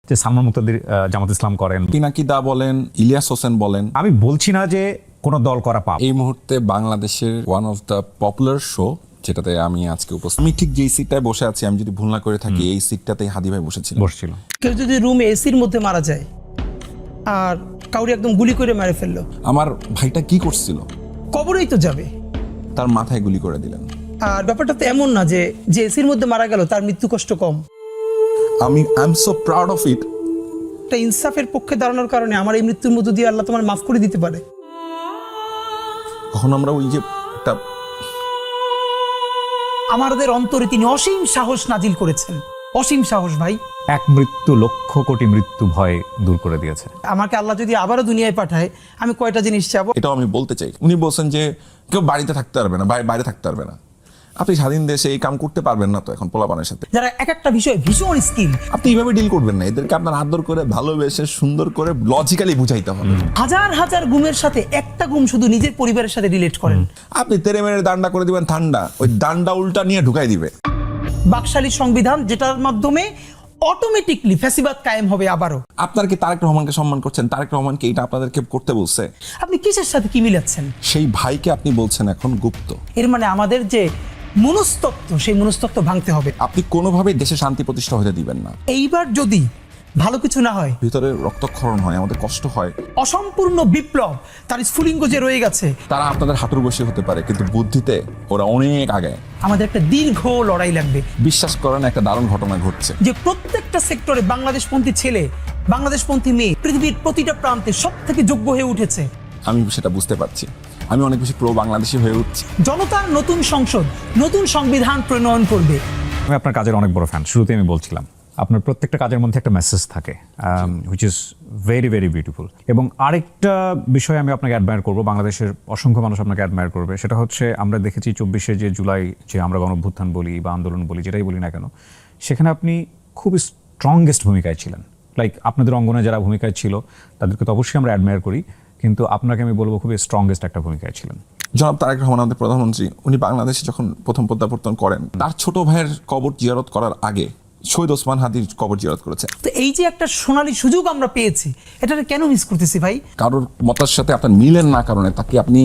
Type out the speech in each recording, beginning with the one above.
যে সালমান মুক্তাদির জামাত ইসলাম করেন, পিনাকি দা বলেন, ইলিয়াস হোসেন বলেন। আমি বলছি না যে কোনো দল করা পাপ। এই মুহূর্তে বাংলাদেশের one of the popular show যেটাতে আমি আজকে উপস্থিত, আমি ঠিক যেই সিটটায় বসে আছি, আমি যদি ভুল না করে থাকি এই সিটটাতেই হাদি ভাই বসেছিল। কেউ যদি রুমে এসির মধ্যে মারা যায় আর কাউরি একদম গুলি করে মেরে ফেললো, আমার ভাইটা কি করছিল? কবরেই তো যাবে। তার মাথায় গুলি করে দিলেন। আর ব্যাপারটা তো এমন না যে যে এসির মধ্যে মারা গেল তার মৃত্যু কষ্ট কম। I am so proud of it. একটা ইনসাফের পক্ষে দাঁড়ানোর কারণে আমার এই মৃত্যুর মধ্য দিয়ে আল্লাহ তোমার মাফ করে দিতে পারে। কখন আমরা ওই যে একটা আমাদের অন্তরে তিনি অসীম সাহস নাজিল করেছেন, অসীম সাহস ভাই। এক মৃত্যু লক্ষ কোটি মৃত্যু ভয় দূর করে দিয়েছে। আমাকে আল্লাহ যদি আবারও দুনিয়ায় পাঠায় আমি কয়টা জিনিস চাবো? এটাও আমি বলতে চাই। উনি বলছেন যে কেউ বাড়িতে থাকতে পারবে না, বাইরে থাকতে পারবে না। আপনি স্বাধীন দেশে এই কাম করতে পারবেন না তো এখন পোলাপানের সাথে, যারা এক একটা বিষয়ে ভীষণ স্কিল। আপনি এইভাবে ডিল করবেন না। এদেরকে আপনার আদর করে ভালোবেসে সুন্দর করে লজিক্যালি বুঝাইতে হবে। হাজার হাজার গুমের সাথে একটা গুম শুধু নিজের পরিবারের সাথে রিলেট করেন। আপনি তেরে মেরে দান্ডা করে দিবেন ঠান্ডা, ওই দান্ডা উল্টা নিয়ে ঢুকাই দিবে। বাকশালী সংবিধান যেটার মাধ্যমে অটোমেটিকলি ফ্যাসিবাদ কায়েম হবে আবারও। আপনার কি তারেক রহমানকে সম্মান করছেন? তারেক রহমানকে এটা আপনাদেরকে করতে বলছে? আপনি কিসের সাথে কি মিলাচ্ছেন? সেই ভাইকে আপনি বলছেন এখন গুপ্ত। এর মানে আমাদের যে মনস্তত্ত্ব, সেই মনস্তত্ত্ব ভাঙতে হবে। আপনি কোনোভাবেই দেশে শান্তি প্রতিষ্ঠা হতে দিবেন না। এইবার যদি ভালো কিছু না হয়, ভিতরে রক্তক্ষরণ হয়, আমাদের কষ্ট হয়, অসম্পূর্ণ বিপ্লব তার স্ফুলিঙ্গ যে রয়ে গেছে, তারা আপনাদের হাঁটুর বসে হতে পারে, কিন্তু বুদ্ধিতে ওরা অনেক আগে। আমাদের একটা দীর্ঘ লড়াই লাগবে। বিশ্বাস করেন, একটা দারুণ ঘটনা ঘটছে যে প্রত্যেকটা সেক্টরে বাংলাদেশপন্থী ছেলে, বাংলাদেশপন্থী মেয়ে পৃথিবীর প্রতিটা প্রান্তে সব থেকে যোগ্য হয়ে উঠেছে। আমি সেটা বুঝতে পারছি। আমি অনেক বেশি প্রো বাংলাদেশি হয়ে উঠছি। জনতার নতুন সংসদ, নতুন সংবিধান প্রণয়ন করবে। আমি আপনার কাজের অনেক বড় ফ্যান। শুরুতে আমি বলছিলাম আপনার প্রত্যেকটা কাজের মধ্যে একটা মেসেজ থাকে, which is very very beautiful. এবং আরেকটা বিষয় আমি আপনাকে অ্যাডমায়ার করবো, বাংলাদেশের অসংখ্য মানুষ আপনাকে অ্যাডমায়ার করবে, সেটা হচ্ছে আমরা দেখেছি 24শে যে জুলাই, যে আমরা গণঅভ্যুত্থান বলি বা আন্দোলন বলি, যেটাই বলি না কেন, সেখানে আপনি খুব স্ট্রংগেস্ট ভূমিকায় ছিলেন। লাইক আপনাদের অঙ্গনে যারা ভূমিকায় ছিল তাদেরকে তো অবশ্যই আমরা অ্যাডমায়ার করি, কিন্তু আপনাকে আমি বলবো খুবই স্ট্রংগেস্ট একটা ভূমিকায় ছিলেন। জনাব তারেক রহমান আমাদের প্রধানমন্ত্রী, উনি বাংলাদেশে যখন প্রথম প্রত্যাবর্তন করেন, তার ছোট ভাইয়ের কবর জিয়ারত করার আগে শহীদ ওসমান হাদির কবর জিয়ারত করেছে। তো এই যে একটা সোনালী সুযোগ আমরা পেয়েছি, এটাকে কেন মিস করতেছি ভাই? কারোর মতের সাথে আপনার মিলেন না কারণে তাকে আপনি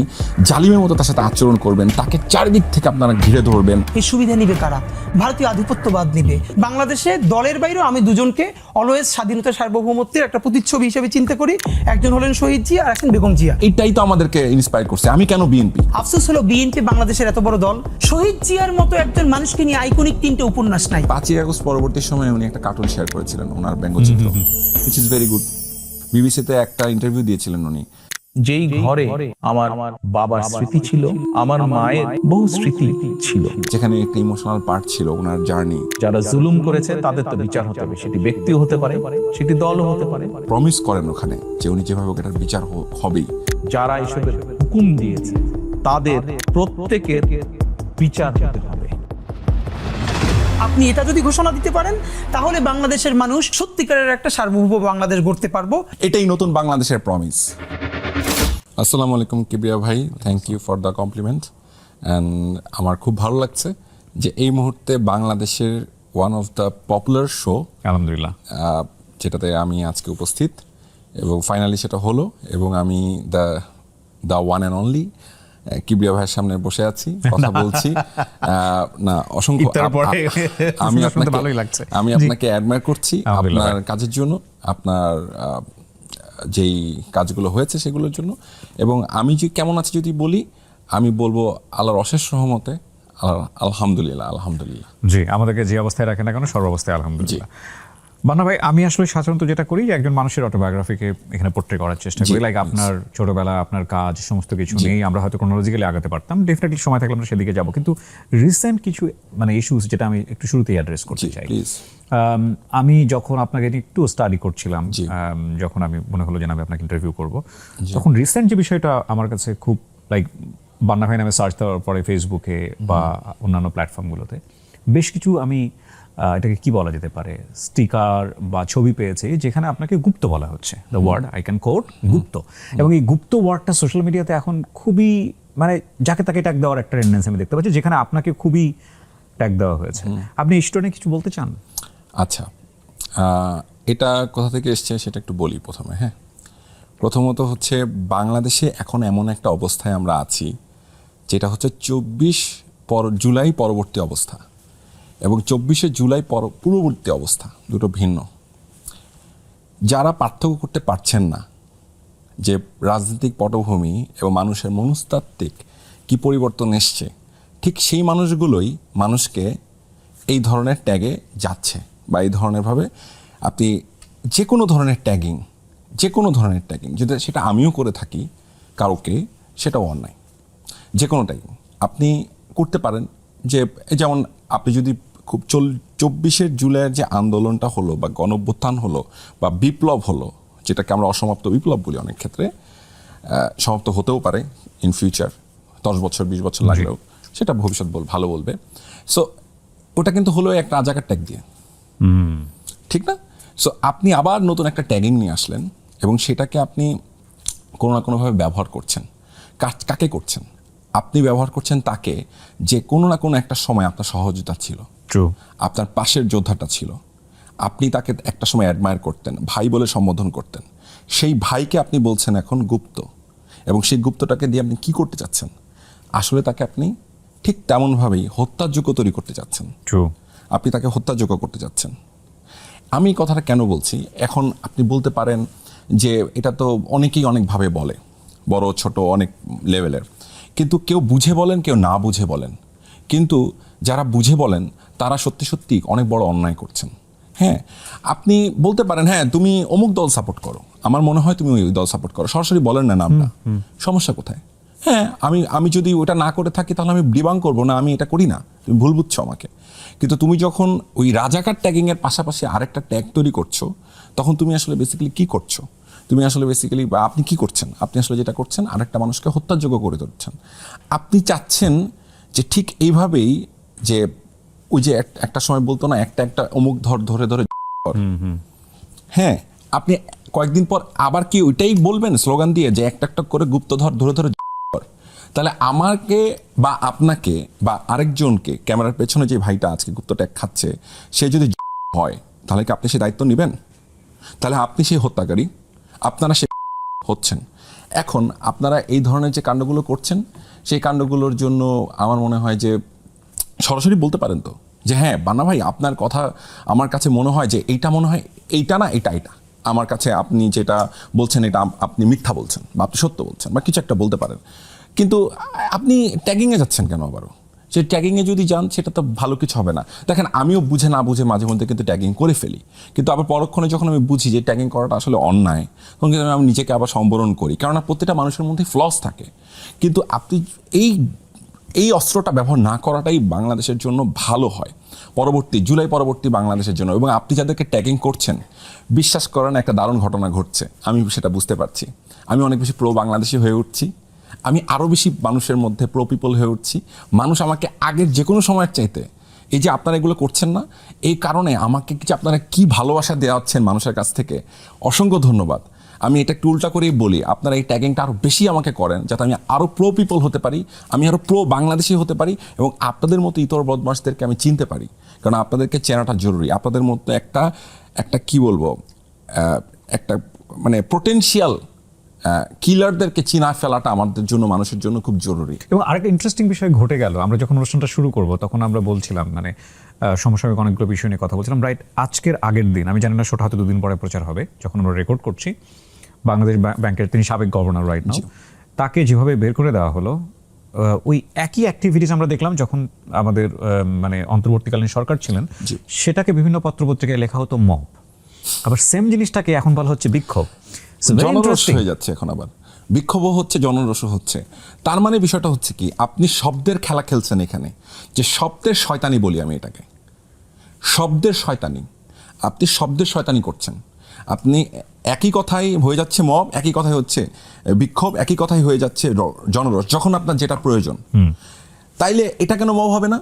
জালিমের মতো তার সাথে আচরণ করবেন, তাকে চারিদিক থেকে আপনারা ঘিরে ধরবেন। এই সুবিধা নিবে কারা? ভারতীয় আধিপত্যবাদ নিবে। বাংলাদেশে দলের বাইরেও আমি দুজনকে অলওয়েজ স্বাধীনতা সার্বভৌমত্বের একটা প্রতিচ্ছবি হিসেবে চিন্তা করি। একজন হলেন শহীদ জিয়া আর একজন বেগম জিয়া। এটাই তো আমাদেরকে ইন্সপায়ার করছে। আমি কেন বিএনপি? আফসোস হলো বিএনপি বাংলাদেশের এত বড় দল, শহীদ জিয়ার মতো একজন মানুষকে নিয়ে আইকনিক 3টে উপন্যাস নাই। 5ই আগস্ট পরবর্তী সময়ে উনি একটা কার্টুন শেয়ার করেছিলেন, ওনার ব্যঙ্গচিত্র, হুইচ ইজ ভেরি গুড। বিবিসিতে একটা ইন্টারভিউ দিয়েছিলেন উনি। যেই ঘরে আমার বাবার স্মৃতি ছিল, আমার মায়ের বহু স্মৃতি ছিল, যেখানে একটা ইমোশনাল পার্ট ছিল ওনার জার্নি। যারা জুলুম করেছে তাদের তো বিচার হতে হবে। সেটি ব্যক্তিও হতে পারে, সেটি দলও হতে পারে। প্রমিস করেন ওখানে যে উনি যেভাবে হোক এটার বিচার হবেই। যারা এসবের হুকুম দিয়েছে তাদের প্রত্যেকের বিচার হতে হবে। আপনি এটা যদি ঘোষণা দিতে পারেন তাহলে বাংলাদেশের মানুষ সত্যিকারের একটা সার্বভৌম বাংলাদেশ গড়তে পারবো। এটাই নতুন বাংলাদেশের প্রমিস। আসসালামু আলাইকুম কিবরিয়া ভাই, thank you for the compliment. And আমার খুব ভালো লাগছে যে এই মুহূর্তে বাংলাদেশের one of the popular show, আলহামদুলিল্লাহ, যেটাতে আমি আজকে উপস্থিত এবং ফাইনালি সেটা হলো, এবং আমি the one and only Kibria ভাইয়ের সামনে বসে আছি, কথা বলছি। না, অসংখ্য আমি আপনাকে অ্যাডমায়ার করছি আপনার কাজের জন্য, আপনার যেই কাজগুলো হয়েছে সেগুলোর জন্য। এবং আমি যে কেমন আছি যদি বলি, আমি বলবো আল্লাহর অশেষ রহমতে আলহামদুলিল্লাহ। আলহামদুলিল্লাহ। জি, আমাদেরকে যে অবস্থায় রাখেন না কেন সর্বাবস্থায় আলহামদুলিল্লাহ। বান্না ভাই, আমি আসলে সাধারণত যেটা করি যে একজন মানুষের অটোবায়োগ্রাফিকে এখানে পোর্ট্রে করার চেষ্টা করি। লাইক আপনার ছোটবেলা, আপনার কাজ, সমস্ত কিছু নিয়ে আমরা হয়তো ক্রোনোলজিক্যালি আগাতে পারতাম, ডেফিনেটলি সময় থাকলে আমরা সেদিকে যাবো, কিন্তু রিসেন্ট কিছু ইস্যুস যেটা আমি একটু শুরুতেই অ্যাড্রেস করতে চাই। আমি যখন আপনাকে একটু স্টাডি করছিলাম, যখন আমি মনে হলো যে আমি আপনাকে ইন্টারভিউ করবো, তখন রিসেন্ট যে বিষয়টা আমার কাছে খুব লাইক বান্না ভাই নামে সার্চ দেওয়ার পরে ফেসবুকে বা অন্যান্য প্ল্যাটফর্মগুলোতে বেশ কিছু আমি এটাকে কি বলা যেতে পারে, স্টিকার বা ছবি পেয়েছি যেখানে আপনাকে গুপ্ত বলা হচ্ছে, the word I can quote গুপ্ত। এবং এই গুপ্ত ওয়ার্ডটা সোশ্যাল মিডিয়াতে এখন খুবই যাকে তাকে ট্যাগ দেওয়ার একটা টেন্ডেন্সি আমি দেখতে পাচ্ছি, যেখানে আপনাকে খুবই ট্যাগ দেওয়া হয়েছে। আপনি এই স্টোরি কিছু বলতে চান? আচ্ছা, এটা কোথা থেকে এসছে সেটা একটু বলি প্রথমে। হ্যাঁ, প্রথমত হচ্ছে বাংলাদেশে এখন এমন একটা অবস্থায় আমরা আছি যেটা হচ্ছে 24 জুলাই পরবর্তী অবস্থা এবং 24শে জুলাই পূর্ববর্তী অবস্থা, দুটো ভিন্ন। যারা পার্থক্য করতে পারছেন না যে রাজনৈতিক পটভূমি এবং মানুষের মনস্তাত্ত্বিক কি পরিবর্তন এসছে, ঠিক সেই মানুষগুলোই মানুষকে এই ধরনের ট্যাগে যাচ্ছে বা এই ধরনেরভাবে আপনি যে কোনো ধরনের ট্যাগিং যদি সেটা আমিও করে থাকি কাউকে, সেটাও অন্যায়। যে কোনো ট্যাগিং আপনি করতে পারেন। যে যেমন আপনি যদি খুব 24শে জুলাইয়ের যে আন্দোলনটা হলো বা গণঅভ্যুত্থান হলো বা বিপ্লব হলো, যেটাকে আমরা অসমাপ্ত বিপ্লব বলি অনেক ক্ষেত্রে, সমাপ্ত হতেও পারে ইন ফিউচার, 10 বছর 20 বছর লাগলেও, সেটা ভবিষ্যৎ ভালো বলবে। সো ওটা কিন্তু হলো একটা রাজাকার ট্যাগ দিয়ে, ঠিক না? সো আপনি আবার নতুন একটা ট্যাগিং নিয়ে আসলেন এবং সেটাকে আপনি কোনো না কোনোভাবে ব্যবহার করছেন। কাকে করছেন? আপনি ব্যবহার করছেন তাকে যে কোনো না কোনো একটা সময় আপনার সহযোগিতা ছিল, আপনার পাশের যোদ্ধাটা ছিল, আপনি তাকে একটা সময় অ্যাডমায়ার করতেন, ভাই বলে সম্বোধন করতেন। সেই ভাইকে আপনি বলছেন এখন গুপ্ত, এবং সেই গুপ্তটাকে দিয়ে আপনি কি করতে চাচ্ছেন? আসলে তাকে আপনি ঠিক তেমনভাবেই হত্যার যোগ্য তৈরি করতে চাচ্ছেন। আপনি তাকে হত্যাযোগ্য করতে চাচ্ছেন। আমি কথাটা কেন বলছি, এখন আপনি বলতে পারেন যে এটা তো অনেকেই অনেকভাবে বলে, বড় ছোট অনেক লেভেলের, কিন্তু কেউ বুঝে বলেন, কেউ না বুঝে বলেন। কিন্তু যারা বুঝে বলেন তারা সত্যি সত্যি অনেক বড় অন্যায় করছেন। হ্যাঁ, আপনি বলতে পারেন হ্যাঁ তুমি অমুক দল সাপোর্ট করো, আমার মনে হয় তুমি ওই দল সাপোর্ট করো, সরাসরি বলেন না নামটা, সমস্যা কোথায়? হ্যাঁ, আমি যদি ওটা না করে থাকি তাহলে আমি ডিবাং করবো না, আমি এটা করি না, তুমি ভুল বুঝছো আমাকে। কিন্তু তুমি যখন ওই রাজাকার ট্যাগিংয়ের পাশাপাশি আরেকটা ট্যাগ তৈরি করছো, তখন তুমি আসলে বেসিক্যালি কি করছো? তুমি আসলে বেসিক্যালি বা আপনি কি করছেন? আপনি আসলে যেটা করছেন আরেকটা মানুষকে হত্যাযোগ্য করে তুলছেন। আপনি চাচ্ছেন যে ঠিক এইভাবেই, যে ওই যে একটা সময় বলতো না, একটা অমুক ধরে হ্যাঁ, আপনি কয়েকদিন পর আবার কি ওইটাই বলবেন স্লোগান দিয়ে যে একটা করে গুপ্তধর ধরে তাহলে আমাকে বা আপনাকে বা আরেকজনকে, ক্যামেরার পেছনে যে ভাইটা আজকে গুপ্ত ট্যাগ খাচ্ছে, সে যদি হয় তাহলে কি আপনি সেই দায়িত্ব নেবেন? তাহলে আপনি সেই হত্যাকারী, আপনারা সে হচ্ছেন। এখন আপনারা এই ধরনের যে কাণ্ডগুলো করছেন, সেই কাণ্ডগুলোর জন্য আমার মনে হয় যে সরাসরি বলতে পারেন তো যে হ্যাঁ বান্না ভাই, আপনার কথা আমার কাছে মনে হয় যে এইটা মনে হয় এইটা না, এটা আমার কাছে আপনি যেটা বলছেন এটা আপনি মিথ্যা বলছেন বা আপনি সত্য বলছেন বা কিছু একটা বলতে পারেন। কিন্তু আপনি ট্যাগিংয়ে যাচ্ছেন কেন আবারও? সেই ট্যাগিংয়ে যদি যান সেটা তো ভালো কিছু হবে না। দেখেন, আমিও বুঝে না বুঝে মাঝে মধ্যে কিন্তু ট্যাগিং করে ফেলি, কিন্তু আবার পরক্ষণে যখন আমি বুঝি যে ট্যাগিং করাটা আসলে অন্যায়, তখন কিন্তু আমি নিজেকে আবার সম্বরণ করি, কেননা প্রত্যেকটা মানুষের মধ্যে ফ্লস থাকে। কিন্তু আপনি এই অস্ত্রটা ব্যবহার না করাটাই বাংলাদেশের জন্য ভালো হয়, জুলাই পরবর্তী বাংলাদেশের জন্য। এবং আপনি যাদেরকে ট্যাগিং করছেন, বিশ্বাস করেন একটা দারুণ ঘটনা ঘটছে, আমি সেটা বুঝতে পারছি। আমি অনেক বেশি প্রো বাংলাদেশি হয়ে উঠছি, আমি আরও বেশি মানুষের মধ্যে প্রো পিপল হয়ে উঠছি। মানুষ আমাকে আগের যে কোনো সময়ের চাইতে, এই যে আপনারা এগুলো করছেন না, এই কারণে আমাকে যে আপনারা কি ভালোবাসা দেওয়াচ্ছেন মানুষের কাছ থেকে, অসংখ্য ধন্যবাদ। আমি এটা একটু উল্টা করেই বলি, আপনারা এই ট্যাগিংটা আরও বেশি আমাকে করেন, যাতে আমি আরও প্রো পিপল হতে পারি, আমি আরও প্রো বাংলাদেশি হতে পারি, এবং আপনাদের মতো ইতর বদমাশদেরকে আমি চিনতে পারি। কারণ আপনাদেরকে চেনাটা জরুরি। আপনাদের মতো একটা কি বলবো, একটা মানে পোটেনশিয়াল কিলারদেরকে চিনা ফেলাটা আমাদের জন্য, মানুষের জন্য খুব জরুরি। এবং আরেকটা ইন্টারেস্টিং বিষয় ঘটে গেল, আমরা যখন অনুষ্ঠানটা শুরু করব তখন আমরা বলছিলাম, মানে সমসাময়িক অনেকগুলো বিষয় নিয়ে কথা বলছিলাম। রাইট, আজকের আগের দিন, আমি জানি না শোটা হয়তো 2 দিন পরে প্রচার হবে, যখন আমরা রেকর্ড করছি, বাংলাদেশ ব্যাংকের তিনি সাবেক গভর্নর রাইট নাও, তাকে যেভাবে বের করে দেওয়া হলো, ওই একই অ্যাক্টিভিটিস আমরা দেখলাম যখন আমাদের মানে অন্তর্বর্তীকালীন সরকার ছিলেন, সেটাকে বিভিন্ন পত্রপত্রিকায় লেখা হতো মব, আবার সেম জিনিসটাকে এখন বলা হচ্ছে বিক্ষোভ। জনরোষ হয়ে যাচ্ছে, এখন আবার বিক্ষোভও হচ্ছে, জনরোষও হচ্ছে। তার মানে বিষয়টা হচ্ছে কি, আপনি শব্দের খেলা খেলছেন এখানে, যে শব্দের শয়তানি বলি আমি এটাকে, শব্দের শয়তানি। আপনি শব্দের শয়তানি করছেন। আপনি একই কথাই হয়ে যাচ্ছে মব, একই কথাই হচ্ছে বিক্ষোভ, একই কথাই হয়ে যাচ্ছে জনরোষ, যখন আপনার যেটা প্রয়োজন। তাইলে এটা কেন মব হবে না?